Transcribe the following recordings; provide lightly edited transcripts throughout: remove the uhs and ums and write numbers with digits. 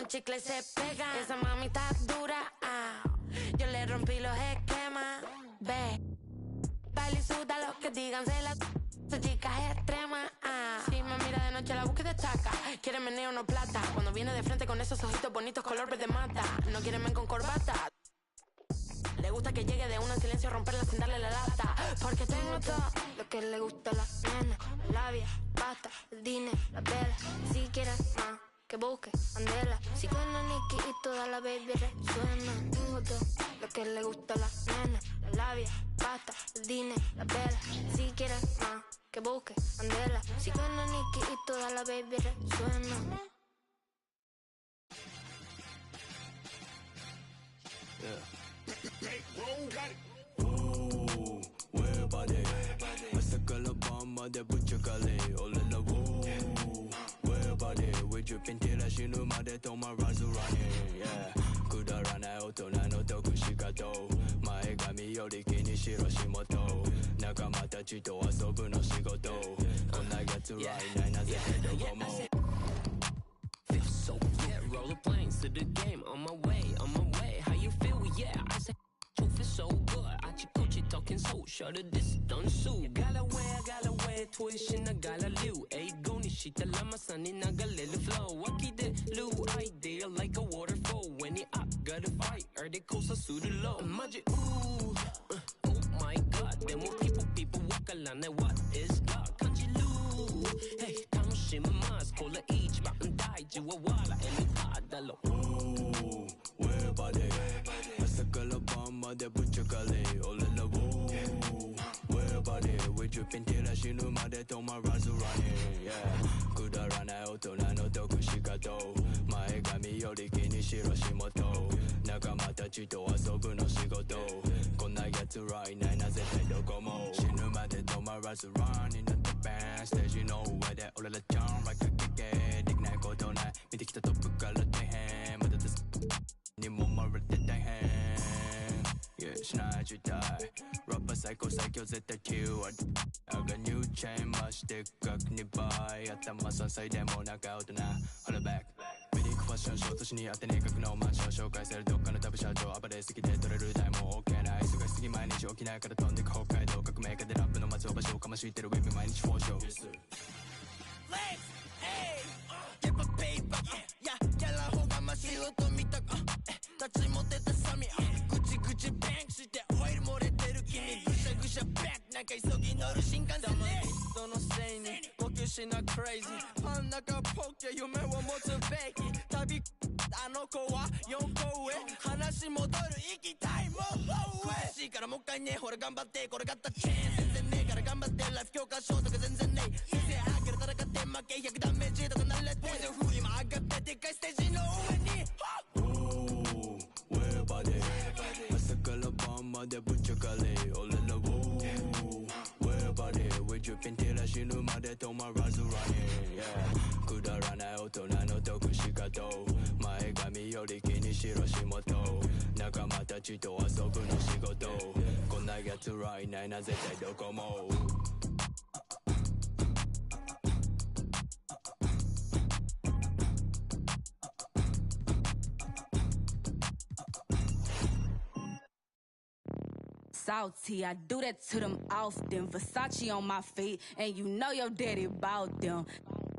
chicle se pega. Esa mami está dura, yo le rompí los esquemas. Ve, baila y suda lo que digan, se la... Esa chica es extrema, Si me mira de noche la busca y destaca. Quiere meneo, no plata. Cuando viene de frente con esos ojitos bonitos color verde mata. No quiere men con corbata. Le gusta que llegue de una en silencio a romperla sin darle la lata. Porque tengo todo lo que le gusta a la nena. La labia, pasta, el dinero, la vela. Si quieres más, que busque, andela. Si con la Nicky y toda la baby resuena. Tengo todo lo que le gusta a la nena. La labia, pasta, el dinero, la vela. Si quieres más, que busque, andela. Si con la Nicky y toda la baby resuena. Ooh, where body? Masakala bomba de buchakale, all in the woo. Where body? We dripping till I shinu made to my razu running, yeah. Kudarana otona no tokushikato. Maegami yori kini shirashimoto. Nakama tachi to asobu no shigoto. Konna yatsu right nai naze dokomo. Feel so yeah, roll the planes to the game. On my way, how you feel? Yeah, I say truth is so good. I coach talking so shut the distance so. Gala way, tuition na gala liu. Ay goni shita lama sunny naga little flow. Waki de lu idea like a waterfall. When it up, gotta fight, or the coast of suit low. Magic ooh, oh my god. Then more people walk along. What is God? Kanji lu, hey, tamushima mas kola each mountain die. Jiwawala and padalo. Ooh, where body? Masakala bomba de buchakale, all in the woo. Where body? We dripping till I shinu made to my razu running, yeah. Kudarana otona no tokushikato. Maegami yori kini shirashimoto. Nakama tachi to asobu no shigoto. Konna yatsu right nai na zetai dokomo. Shinu made to my razu running at the band stage, you know where that all of the charm like a kick. Dignai koto nai, mite kita topu kara tehen. Mada this ni mo marate tehen. Yeah, shinai jutai. Rapper psycho zettai kill. I got new chain, much thick, ni buy. Atama sansai demo naga otona. Hold it back. ファッションショー都市にあってね格のマンション紹介されるどっかの旅社長暴れすぎて取れる台も OK ない忙しすぎ毎日起きないから飛んでく北海道革命家でラップの松尾場所をかましいてるウィブ毎日フォーショー Let's, hey, get my paper, yeah, やらんほうがま仕事見たか立ち持ってたサミぐちぐちバンクしてオイル漏れてる君ぐしゃぐしゃバックなんか急ぎ乗る新幹線ね人のせいに呼吸しなクレイジーパン中ポッケ夢を持つべき旅あの子は4個上話戻る行きたいもう悔しいからもう一回ねほら頑張ってこれがったチェーン全然ねえから頑張ってライフ教科書とか全然ねえ先生あげる戦って負け100ダメージとかなれて振り回ってでっかいステージの上に Ooh, where body? Masakala bomba de buchakale, all in the woo. Where body? We dripping till I shinu made to my razu running, yeah. Kudarana otona no tokushikato. Maegami yori kini shirashimoto. Nakama tachi to asobu no shigoto. Konna yatsu right nai na zetai dokomo. Salty, I do that to them often. Versace on my feet, and you know your daddy bought them.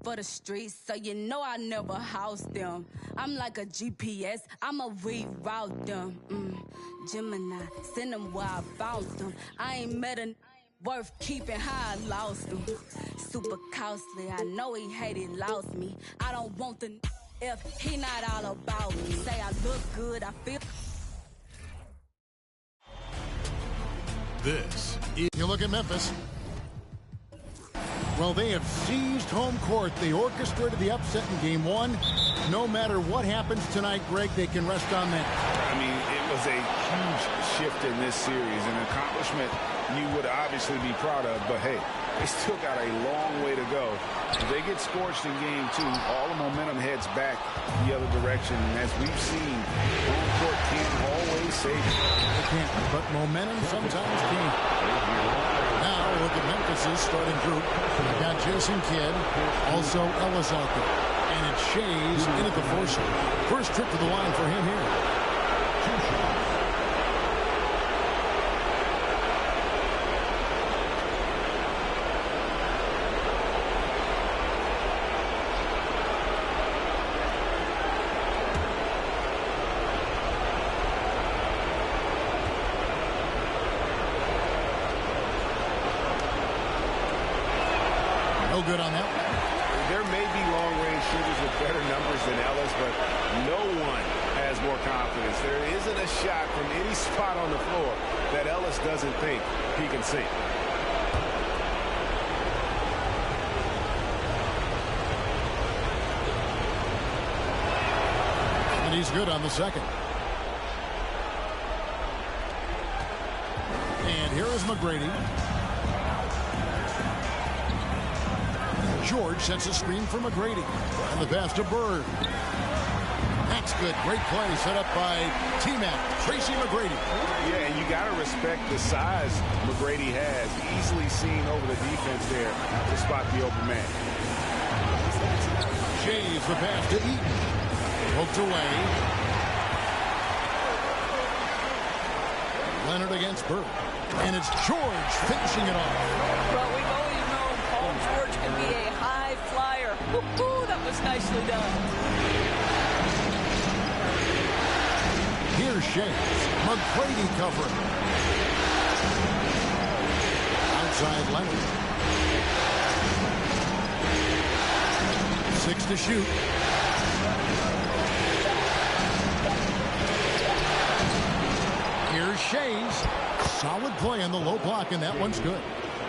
For the streets, so you know I never house them. I'm like a GPS, I'ma reroute them. Gemini, send them where I found them. I ain't met a worth keeping how I lost them. Super costly, I know he hated, lost me. I don't want the if he not all about me. Say I look good, I feel. This is... You look at Memphis. Well, they have seized home court. They orchestrated the upset in Game 1. No matter what happens tonight, Greg, they can rest on that. I mean, it was a huge shift in this series, an accomplishment you would obviously be proud of, but hey, they still got a long way to go. If they get scorched in Game 2, all the momentum heads back the other direction, and as we've seen, home court can't always save it. They can't, but momentum sometimes can. Now, look at Memphis's starting group. We've got Jason Kidd, also Ellis out there. And it's it's Shays in at the force. First trip to the line for him here. No good on that one. There may be long-range shooters with better numbers than Ellis, but no one has more confidence. There isn't a shot from any spot on the floor that Ellis doesn't think he can sink. And he's good on the second. And here is McGrady. George sets a screen for McGrady. And the pass to Bird. That's good. Great play set up by T-Mac, Tracy McGrady. Yeah, and you got to respect the size McGrady has. Easily seen over the defense there to spot the open man. Shays the pass to Eaton. Poked away. Leonard against Bird. And it's George finishing it off. Well, we've always known Paul George can be a high flyer. Woo-hoo, that was nicely done. Here's Shays. McGrady covering. Outside Leonard. 6 to shoot. Here's Shays. Solid play in the low block, and that one's good.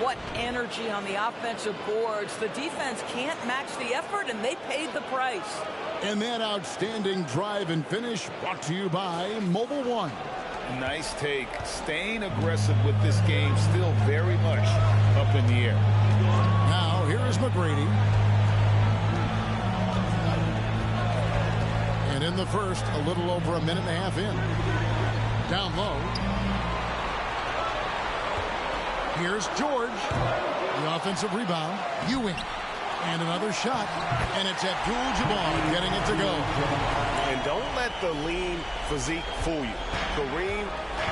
What energy on the offensive boards. The defense can't match the effort, and they paid the price. And that outstanding drive and finish brought to you by Mobile One. Nice take. Staying aggressive with this game, still very much up in the air. Now, here is McGrady. And in the first, a little over a minute and a half in. Down low. Here's George. The offensive rebound. Ewing. And another shot. And it's Abdul-Jabbar getting it to go. And don't let the lean physique fool you. Kareem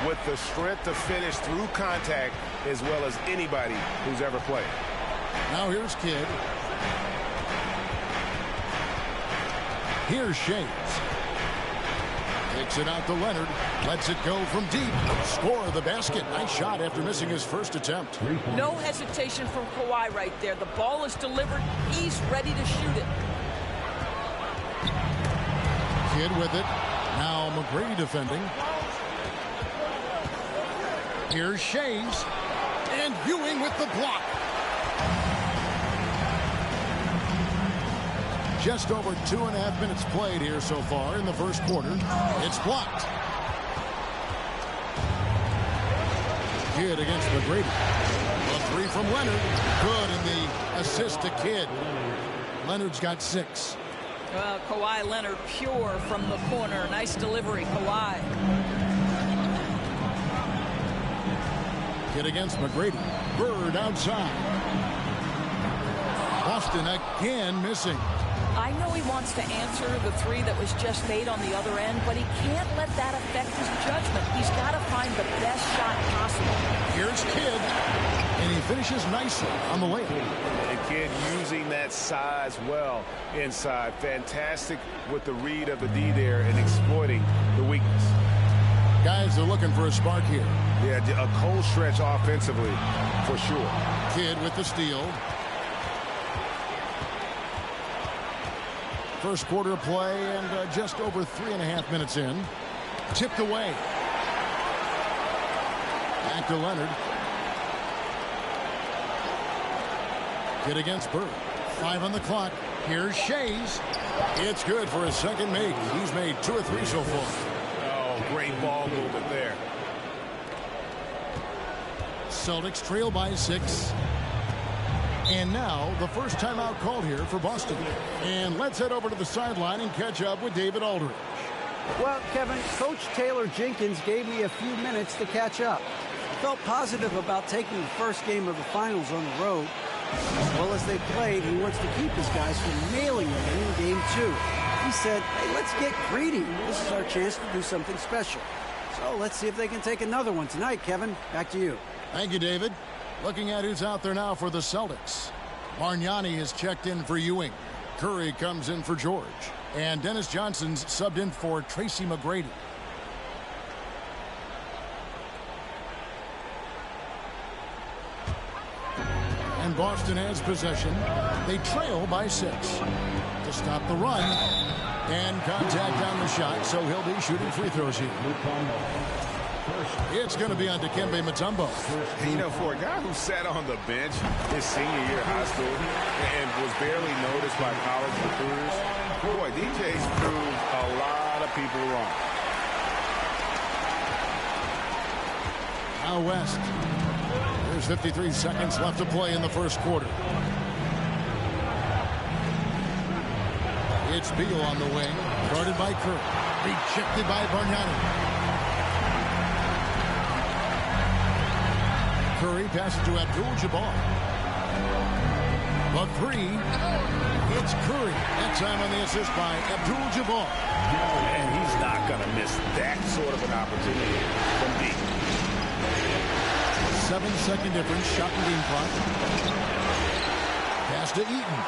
with the strength to finish through contact as well as anybody who's ever played. Now here's Kidd. Here's Shays. Takes it out to Leonard. Lets it go from deep. Score the basket. Nice shot after missing his first attempt. No hesitation from Kawhi right there. The ball is delivered. He's ready to shoot it. Kidd with it. Now McGrady defending. Here's Shays. And Ewing with the block. Just over 2.5 minutes played here so far in the first quarter. It's blocked. Kidd against McGrady. A three from Leonard. Good, and the assist to Kidd. Leonard's got 6. Kawhi Leonard pure from the corner. Nice delivery, Kawhi. Kidd against McGrady. Bird outside. Boston again missing. I know he wants to answer the three that was just made on the other end, but he can't let that affect his judgment. He's got to find the best shot possible. Here's Kidd, and he finishes nicely on the layup. And Kidd using that size well inside. Fantastic with the read of the D there and exploiting the weakness. Guys are looking for a spark here. Yeah, a cold stretch offensively for sure. Kidd with the steal. First quarter of play and just over 3.5 minutes in. Tipped away. Back to Leonard. Kidd against Bird. 5 on the clock. Here's Shays. It's good for his second make. He's made 2 or 3 so far. Oh, great ball movement there. Celtics trail by 6. And now, the first timeout called here for Boston. And let's head over to the sideline and catch up with David Aldridge. Well, Kevin, Coach Taylor Jenkins gave me a few minutes to catch up. Felt positive about taking the first game of the finals on the road. As well as they played, he wants to keep his guys from nailing them in Game 2. He said, hey, let's get greedy. This is our chance to do something special. So let's see if they can take another one tonight, Kevin. Back to you. Thank you, David. Looking at who's out there now for the Celtics. Bargnani is checked in for Ewing. Curry comes in for George. And Dennis Johnson's subbed in for Tracy McGrady. And Boston has possession. They trail by 6. To stop the run. And contact on the shot, so he'll be shooting free throws here. It's going to be on Dikembe Mutombo. You know, for a guy who sat on the bench his senior year of high school and was barely noticed by college recruiters, boy, DJ's proved a lot of people wrong. Now West. There's 53 seconds left to play in the first quarter. It's Beal on the wing, guarded by Curry. Rejected by Bargnani. Curry passes to Abdul-Jabbar. The 3. It's Curry. That time on the assist by Abdul-Jabbar. And he's not going to miss that sort of an opportunity from deep. 7-second difference. Shot and game clock. Pass to Eaton.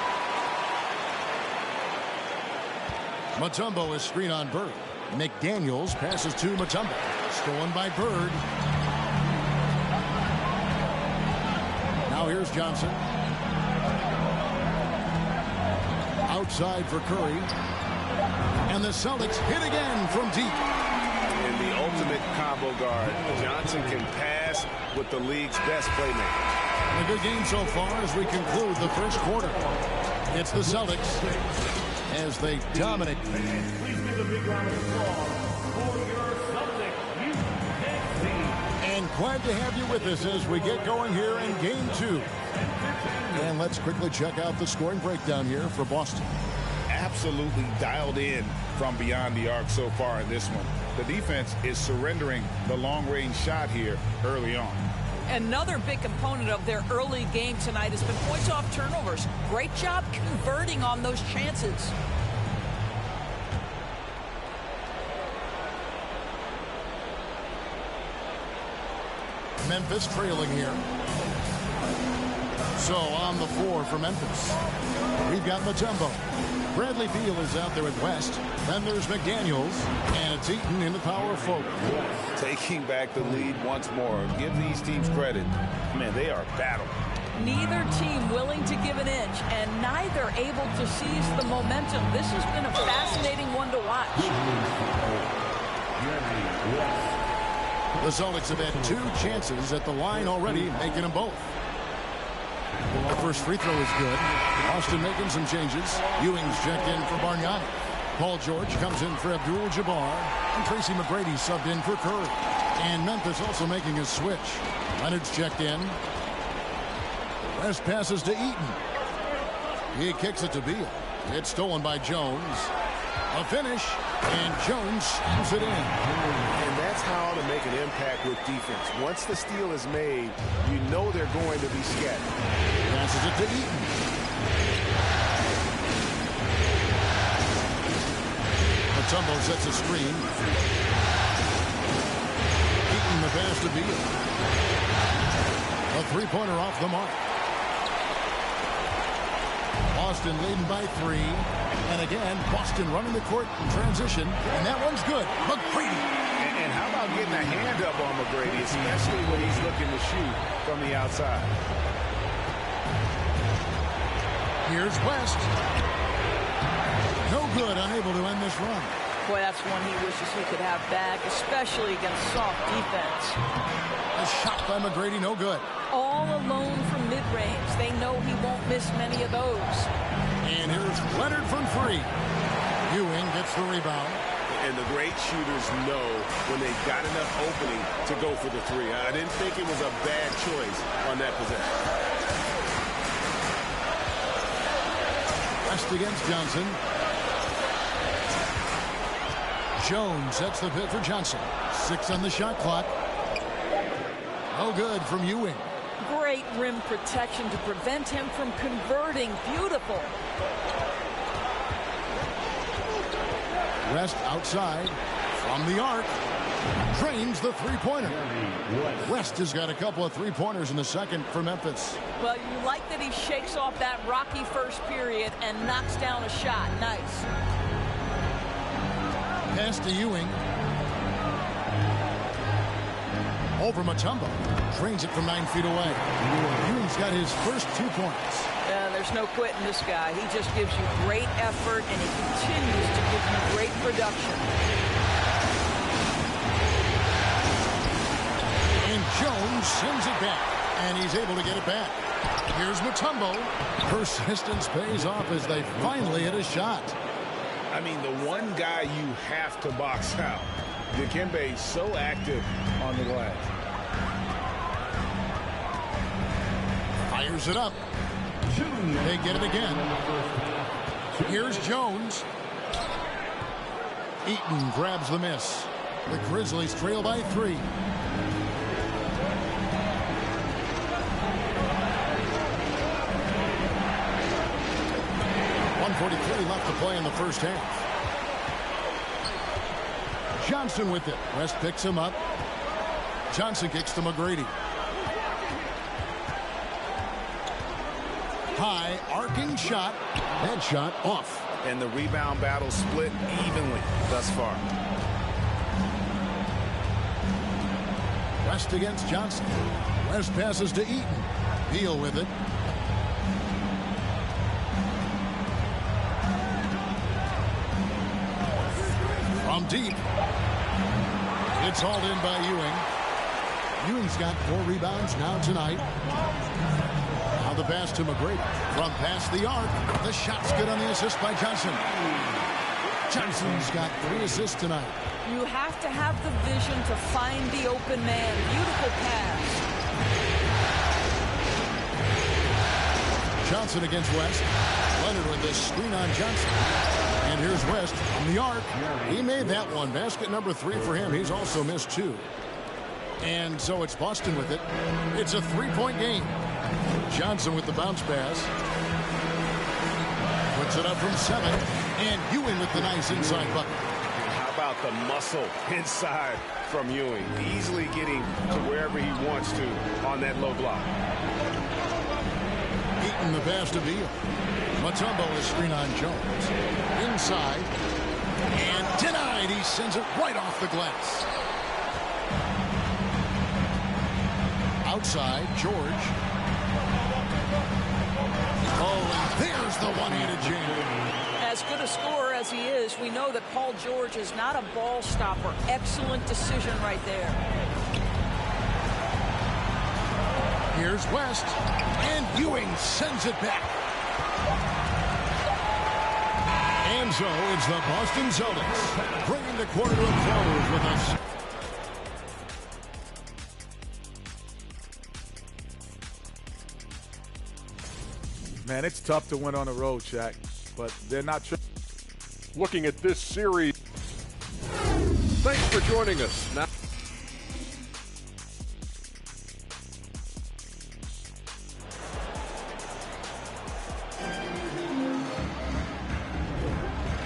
Mutombo is screen on Bird. McDaniels passes to Mutombo. Stolen by Bird. Now here's Johnson. Outside for Curry. And the Celtics hit again from deep. In the ultimate combo guard, Johnson can pass with the league's best playmaker. A good game so far as we conclude the first quarter. It's the Celtics as they dominate. Please give a big round of applause for your Celtics And glad to have you with us as we get going here in Game 2. And let's quickly check out the scoring breakdown here for Boston. Absolutely dialed in from beyond the arc so far in this one. The defense is surrendering the long-range shot here early on. Another big component of their early game tonight has been points off turnovers. Great job converting on those chances. Memphis trailing here. So on the floor for Memphis, we've got Mutombo. Bradley Beal is out there at West. Then there's McDaniels, and it's Eaton in the power forward. Taking back the lead once more. Give these teams credit. Man, they are battling. Neither team willing to give an inch, and neither able to seize the momentum. This has been a fascinating one to watch. The Celtics have had 2 chances at the line already, making them both. The first free throw is good. Austin making some changes. Ewing's checked in for Bargnani. Paul George comes in for Abdul-Jabbar. And Tracy McGrady subbed in for Curry. And Memphis also making a switch. Leonard's checked in. West passes to Eaton. He kicks it to Beal. It's stolen by Jones. A finish. And Jones slams it in. And that's how to make an impact with defense. Once the steal is made, you know they're going to be scattered. Passes it to Eaton. Mutombo sets a screen. Eaton the pass to Beal. A three-pointer off the mark. Boston leading by 3. And again, Boston running the court in transition. And that one's good. McGrady. And how about getting a hand up on McGrady, especially when he's looking to shoot from the outside. Here's West. No good, unable to end this run. Boy, that's one he wishes he could have back, especially against soft defense. A shot by McGrady, no good. All alone from mid-range. They know he won't miss many of those. And here's Leonard from 3. Ewing gets the rebound. And the great shooters know when they've got enough opening to go for the 3. I didn't think it was a bad choice on that possession. West against Johnson. Jones sets the pick for Johnson. 6 on the shot clock. No good from Ewing. Great rim protection to prevent him from converting. Beautiful. West outside from the arc. Drains the three-pointer. West has got a couple of three-pointers in the second for Memphis. Well, you like that he shakes off that rocky first period and knocks down a shot. Nice. Pass to Ewing. Over Mutombo. Drains it from 9 feet away. Ewing's got his first 2 points. There's no quitting this guy. He just gives you great effort, and he continues to give you great production. And Jones sends it back, and he's able to get it back. Here's Mutombo. Persistence pays off as they finally hit a shot. I mean, the one guy you have to box out. Dikembe so active on the glass. Fires it up. They get it again. Here's Jones. Eaton grabs the miss. The Grizzlies trail by 3. .143 left to play in the first half. Johnson with it. West picks him up. Johnson kicks to McGrady. High arcing shot. That shot off. And the rebound battle split evenly thus far. West against Johnson. West passes to Eaton. Beal with it. From deep. It's hauled in by Ewing. Ewing's got 4 rebounds now tonight. Now the pass to McGrady. From past the arc. The shot's good on the assist by Johnson. Johnson's got 3 assists tonight. You have to have the vision to find the open man. Beautiful pass. Johnson against West. Leonard with this screen on Johnson. And here's West on the arc. He made that one. Basket number 3 for him. He's also missed 2. And so it's Boston with it. It's a 3-point game. Johnson with the bounce pass. Puts it up from 7. And Ewing with the nice inside bucket. How about the muscle inside from Ewing? Easily getting to wherever he wants to on that low block. Eaton the pass to Beal. Mutombo is screen on Jones. Inside. And denied. He sends it right off the glass. Outside, George. Oh, and there's the one-handed jam. As good a scorer as he is, we know that Paul George is not a ball stopper. Excellent decision right there. Here's West. And Ewing sends it back. And so it's the Boston Celtics bringing the quarter to a close with us. Man, it's tough to win on the road, Shaq, but they're not looking at this series. Thanks for joining us. Now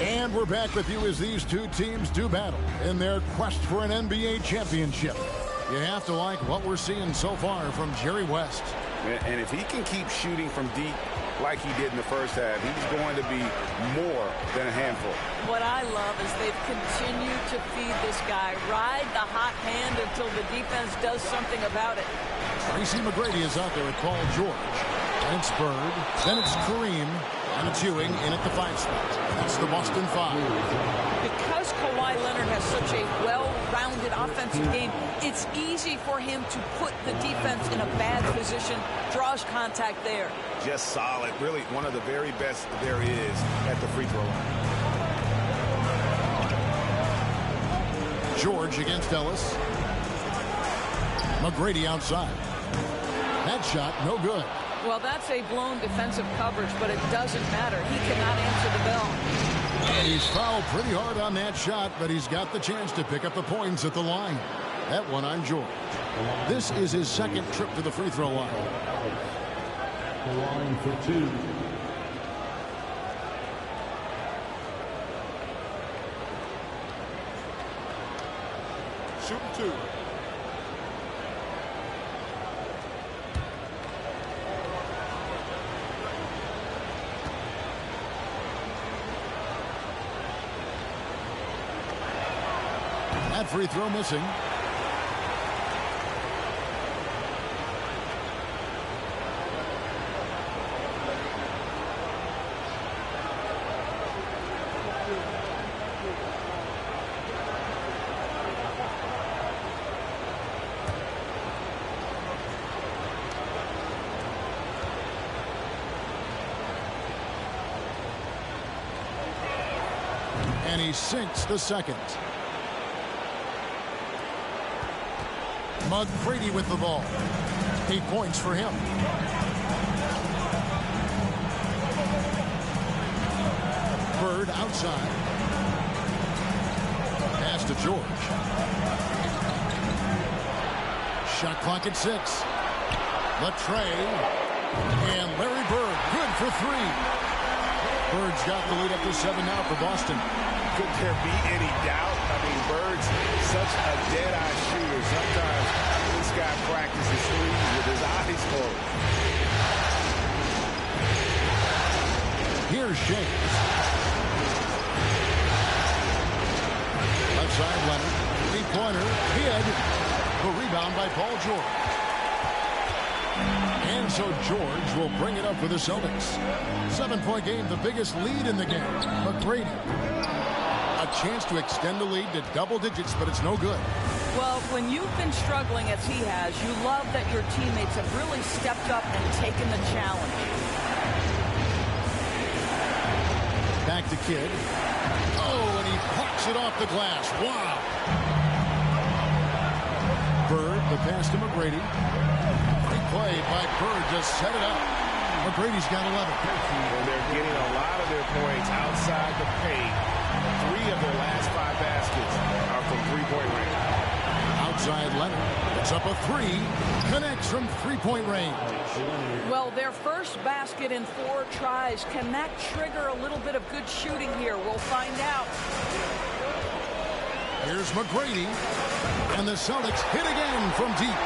and we're back with you as these two teams do battle in their quest for an NBA championship. You have to like what we're seeing so far from Jerry West. And if he can keep shooting from deep like he did in the first half, he's going to be more than a handful. What I love is they've continued to feed this guy. Ride the hot hand until the defense does something about it. Tracy McGrady is out there with Paul George. Then it's Bird. Then it's Kareem. And it's Ewing in at the 5 spot. That's the Boston 5. Because Kawhi Leonard has such a well-rounded offensive game, it's easy for him to put the defense in a bad position. Draws contact there. Just solid. Really one of the very best there is at the free throw line. George against Ellis. McGrady outside. That shot, no good. Well, that's a blown defensive coverage, but it doesn't matter. He cannot answer the bell. And he's fouled pretty hard on that shot, but he's got the chance to pick up the points at the line. That one on George. This is his second trip to the free throw line. The line for two. Shooting two. That free throw missing. And he sinks the second. McGrady with the ball. 8 points for him. Bird outside. Pass to George. Shot clock at 6. Latrey. And Larry Bird. Good for 3. Bird's got the lead up to 7 now for Boston. Could there be any doubt? I mean, Bird's such a dead-eye shooter. Sometimes this guy practices threes with his eyes closed. Here's James. Left side, Leonard. 3-pointer. Hid. The rebound by Paul George. And so George will bring it up for the Celtics. 7-point game, the biggest lead in the game. McGrady. A chance to extend the lead to double digits, but it's no good. Well, when you've been struggling as he has, you love that your teammates have really stepped up and taken the challenge. Back to Kidd. Oh, and he pucks it off the glass. Wow. Bird, the pass to McGrady. Great play by Bird, just set it up. McGrady's got 11. And they're getting a lot of their points outside the paint. 3 of their last 5 baskets are from three-point range. Outside Leonard. It's up a 3. Connects from three-point range. Well, their first basket in 4 tries. Can that trigger a little bit of good shooting here? We'll find out. Here's McGrady. And the Celtics hit again from deep.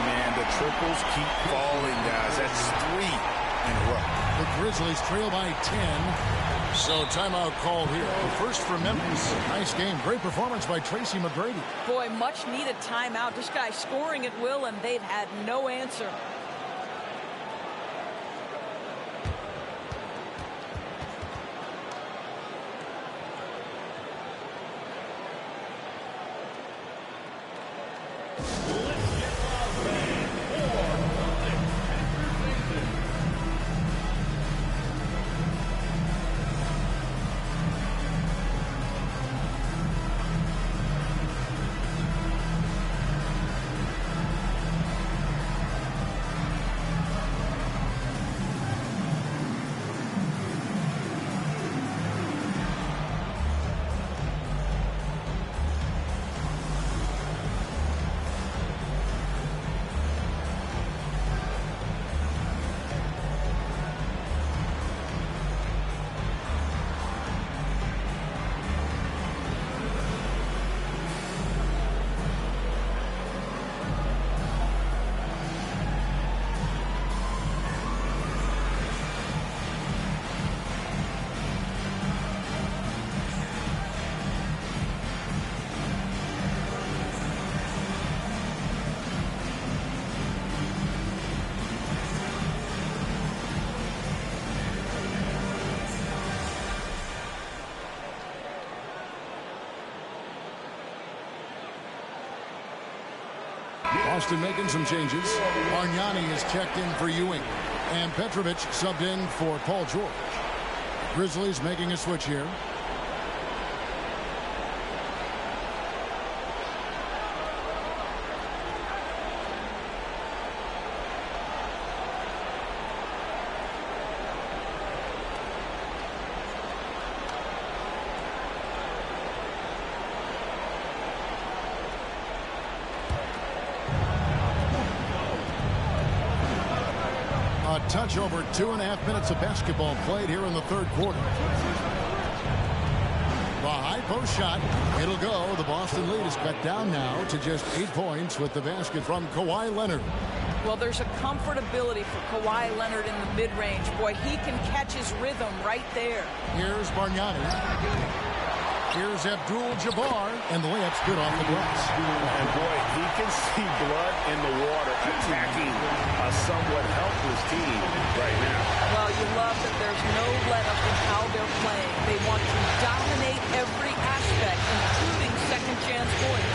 Man, the triples keep falling, guys. That's 3 in a row. The Grizzlies trail by 10. So timeout called here. The first for Memphis. Nice game. Great performance by Tracy McGrady. Boy, much needed timeout. This guy scoring at will, and they've had no answer. Boston making some changes. Bargnani is checked in for Ewing. And Petrovic subbed in for Paul George. Grizzlies making a switch here. A touch over 2.5 minutes of basketball played here in the third quarter. The high post shot. It'll go. The Boston lead is cut down now to just 8 points with the basket from Kawhi Leonard. Well, there's a comfortability for Kawhi Leonard in the mid-range. Boy, he can catch his rhythm right there. Here's Bargnani. Here's Abdul-Jabbar, and the layup's good off the glass. And boy, he can see blood in the water attacking a somewhat helpless team right now. Well, you love that there's no let-up in how they're playing. They want to dominate every aspect, including second-chance points.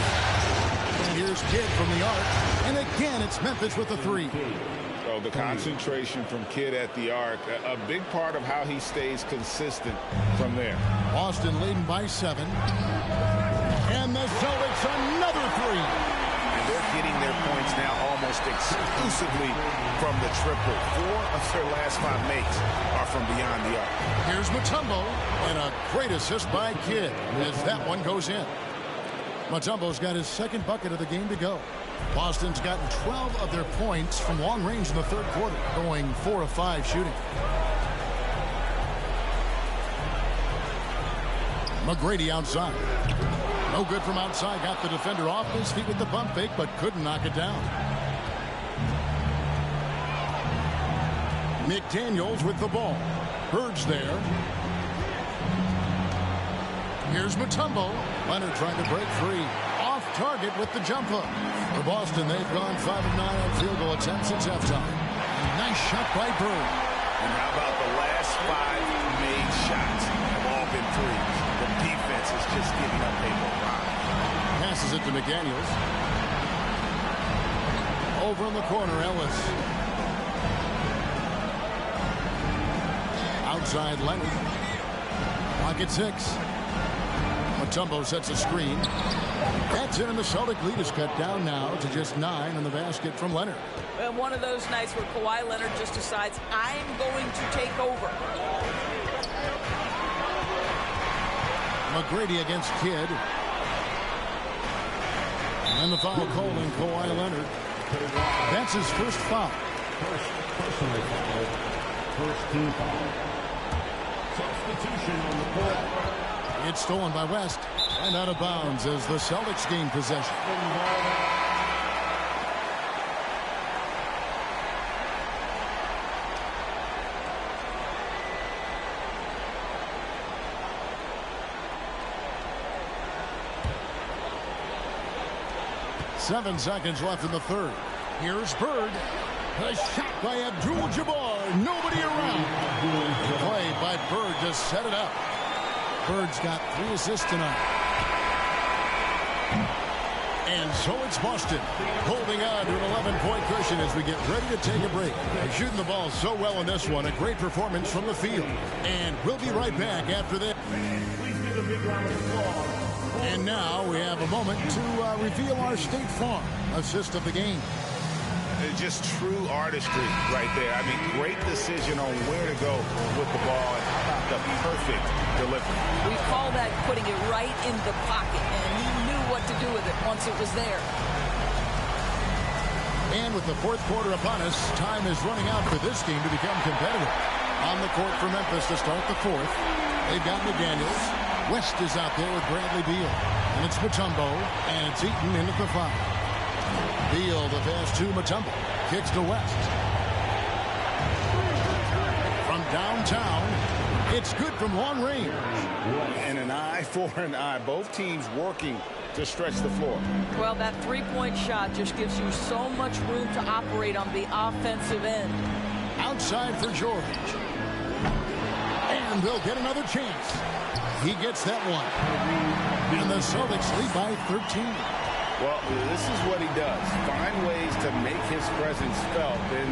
And here's Kidd from the arc, and again it's Memphis with the three. Oh, the concentration from Kidd at the arc, a big part of how he stays consistent from there. Boston leading by 7. And the Celtics another three. And they're getting their points now almost exclusively from the triple. 4 of their last 5 makes are from beyond the arc. Here's Mutombo, and a great assist by Kidd as that one goes in. Mutombo's got his second bucket of the game to go. Boston's gotten 12 of their points from long range in the third quarter, going 4 of 5 shooting. McGrady outside. No good from outside. Got the defender off his feet with the pump fake, but couldn't knock it down. McDaniels with the ball. Bird's there. Here's Mutombo. Leonard trying to break free. Off target with the jump hook. For Boston, they've gone 5 of 9 on field goal attempts since halftime. Nice shot by Bird. And how about the last 5 made shots have all been threes? The defense is just giving up a lot. Passes it to McDaniels. Over in the corner, Ellis. Outside Leonard. Pocket 6. Mutombo sets a screen. That's in, and the Celtic lead is cut down now to just 9 in the basket from Leonard. And one of those nights where Kawhi Leonard just decides, I'm going to take over. McGrady against Kidd. And the foul called on Kawhi Leonard. That's his first foul. Personal foul. First team foul. Substitution on the court. It's stolen by West and out of bounds as the Celtics gain possession. Seven seconds left in the third. Here's Bird. A shot by Abdul-Jabbar. Nobody around. Play by Bird to set it up. Bird's got 3 assists tonight. And so it's Boston holding on to an 11-point cushion as we get ready to take a break. They're shooting the ball so well in this one. A great performance from the field. And we'll be right back after this. And now we have a moment to reveal our State Farm assist of the game. Just true artistry right there. I mean, great decision on where to go with the ball and the perfect delivery. We call that putting it right in the pocket, and he knew what to do with it once it was there. And with the fourth quarter upon us, time is running out for this game to become competitive. On the court for Memphis to start the fourth. They've got McDaniels. West is out there with Bradley Beal. And it's Mutombo, and it's Eaton in at the foul. Beal, the pass to Mutombo. Kicks to West. From downtown, it's good from long range. And an eye for an eye. Both teams working to stretch the floor. Well, that three-point shot just gives you so much room to operate on the offensive end. Outside for George. And they'll get another chance. He gets that one. And the Celtics lead by 13. Well, this is what he does. Find ways to make his presence felt, and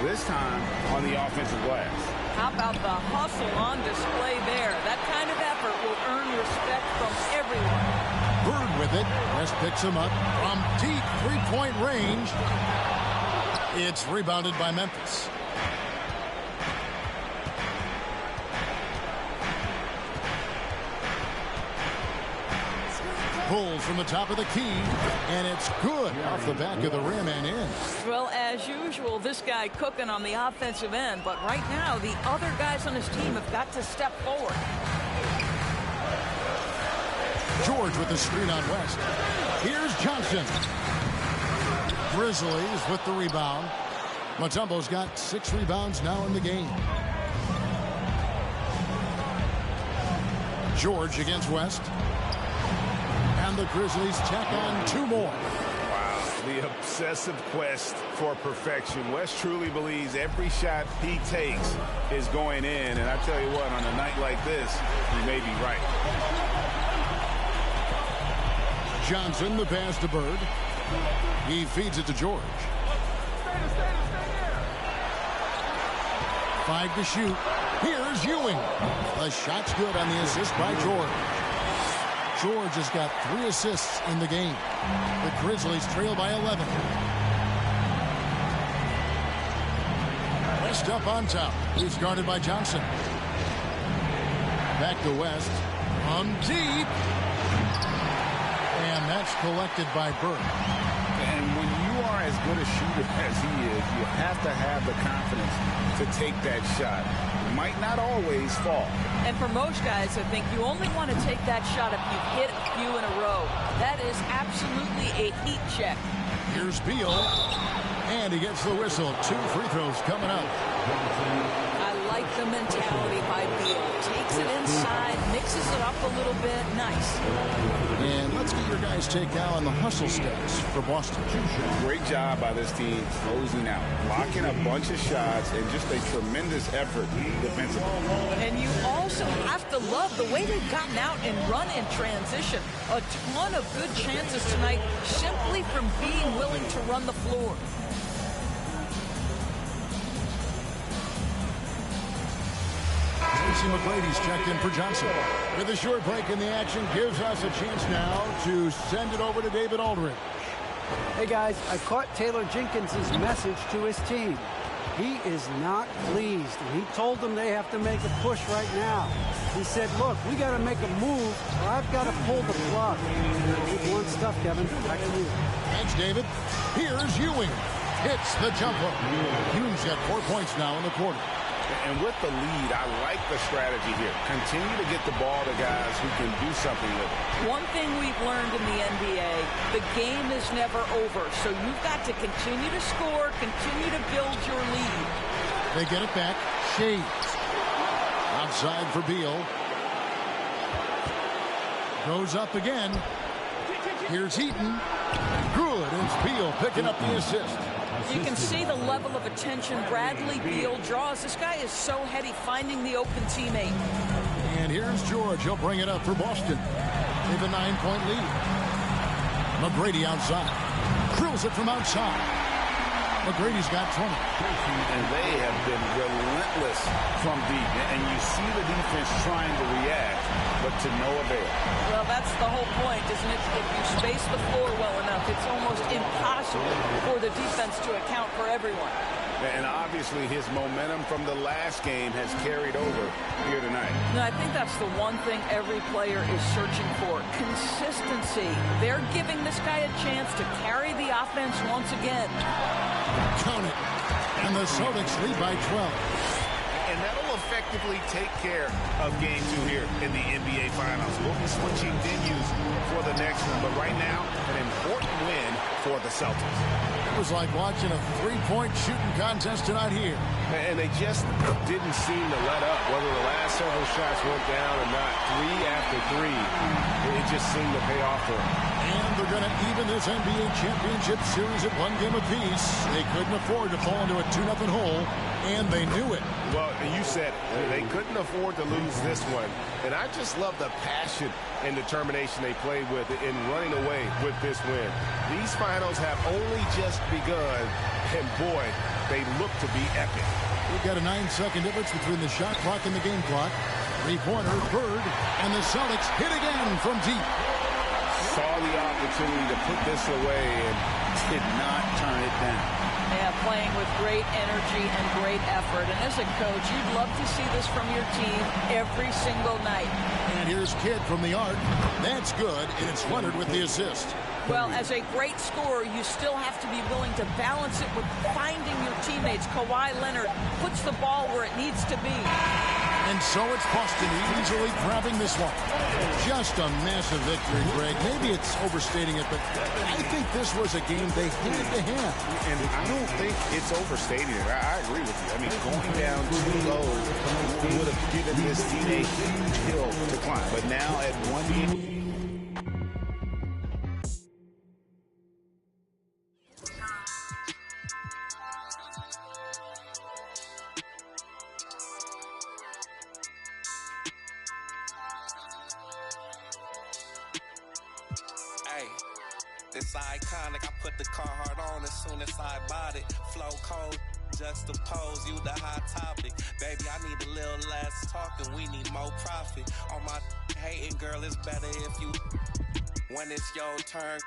this time on the offensive glass. How about the hustle on display there? That kind of effort will earn respect from everyone. Bird with it. West picks him up from deep three-point range. It's rebounded by Memphis. Pulls from the top of the key, and it's good off the back of the rim and in. Well, as usual, this guy cooking on the offensive end, but right now the other guys on his team have got to step forward. George with the screen on West. Here's Johnson. Grizzlies with the rebound. Mutombo's got 6 rebounds now in the game. George against West. And the Grizzlies tack on 2 more. Wow, the obsessive quest for perfection. West truly believes every shot he takes is going in. And I tell you what, on a night like this, he may be right. Johnson, the pass to Bird. He feeds it to George. 5 to shoot. Here's Ewing. The shot's good on the assist by George. George has got 3 assists in the game. The Grizzlies trail by 11. West up on top. He's guarded by Johnson. Back to West. On deep. And that's collected by Bird. And when you are as good a shooter as he is, you have to have the confidence to take that shot. It might not always fall. And for most guys, I think you only want to take that shot if you've hit a few in a row. That is absolutely a heat check. Here's Beal. And he gets the whistle. 2 free throws coming up. I like the mentality by Beal. Takes it inside, mixes it up a little bit. Nice. And let's get your guys' take now on the hustle stats for Boston. Great job by this team closing out, blocking a bunch of shots, and just a tremendous effort defensively. And you also have to love the way they've gotten out and run in transition. A ton of good chances tonight simply from being willing to run the floor. Tracy McGrady's checked in for Johnson. With a short break in the action, gives us a chance now to send it over to David Aldridge. Hey, guys, I caught Taylor Jenkins' message to his team. He is not pleased, and he told them they have to make a push right now. He said, look, we got to make a move, or I've got to pull the plug. Good one stuff, Kevin. Back to you. Thanks, David. Here's Ewing. Hits the jumper. Ewing's got 4 points now in the quarter. And with the lead, I like the strategy here. Continue to get the ball to guys who can do something with it. One thing we've learned in the NBA, the game is never over. So you've got to continue to score, continue to build your lead. They get it back. Shades. Outside for Beal. Goes up again. Here's Heaton. Good. It's Beal picking up the assist. You can see the level of attention Bradley Beal draws. This guy is so heady finding the open teammate. And here's George. He'll bring it up for Boston. They have a 9-point lead. McGrady outside. Drills it from outside. McGrady's got 20. And they have been relentless from deep. And you see the defense trying to react, but to no avail. Well, that's the whole point, isn't it? If you space the floor well enough, it's almost impossible for the defense to account for everyone. And obviously his momentum from the last game has carried over here tonight. No, I think that's the one thing every player is searching for. Consistency. They're giving this guy a chance to carry the offense once again. Count it. And the Celtics lead by 12. And that'll effectively take care of Game 2 here in the NBA Finals. We'll be switching venues for the next one, but right now, an important win for the Celtics. It was like watching a 3-point shooting contest tonight here. And they just didn't seem to let up, whether the last several shots went down or not. 3 after 3, it just seemed to pay off for them. And they're going to even this NBA championship series at 1 game apiece. They couldn't afford to fall into a 2-0 hole, and they knew it. Well, you said they couldn't afford to lose this one. And I just love the passion and determination they played with in running away with this win. These finals have only just begun, and boy, they look to be epic. We've got a 9-second difference between the shot clock and the game clock. 3-pointer, Bird, and the Celtics hit again from deep. Saw the opportunity to put this away and did not turn it down. Yeah, playing with great energy and great effort. And as a coach, you'd love to see this from your team every single night. And here's Kidd from the arc. That's good, and it's Leonard with the assist. Well, as a great scorer, you still have to be willing to balance it with finding your teammates. Kawhi Leonard puts the ball where it needs to be. And so it's Boston easily grabbing this one. Just a massive victory, Greg. Maybe it's overstating it, but I think this was a game they had to have. And I don't think it's overstating it. I agree with you. I mean, going down 2-0 would have given this team a huge hill to climb. But now at 1 game... It's iconic, I put the Carhartt on as soon as I bought it. Flow cold, just to pose, you the hot topic. Baby, I need a little less talking, we need more profit. On my hating, girl, it's better if you, when it's your turn,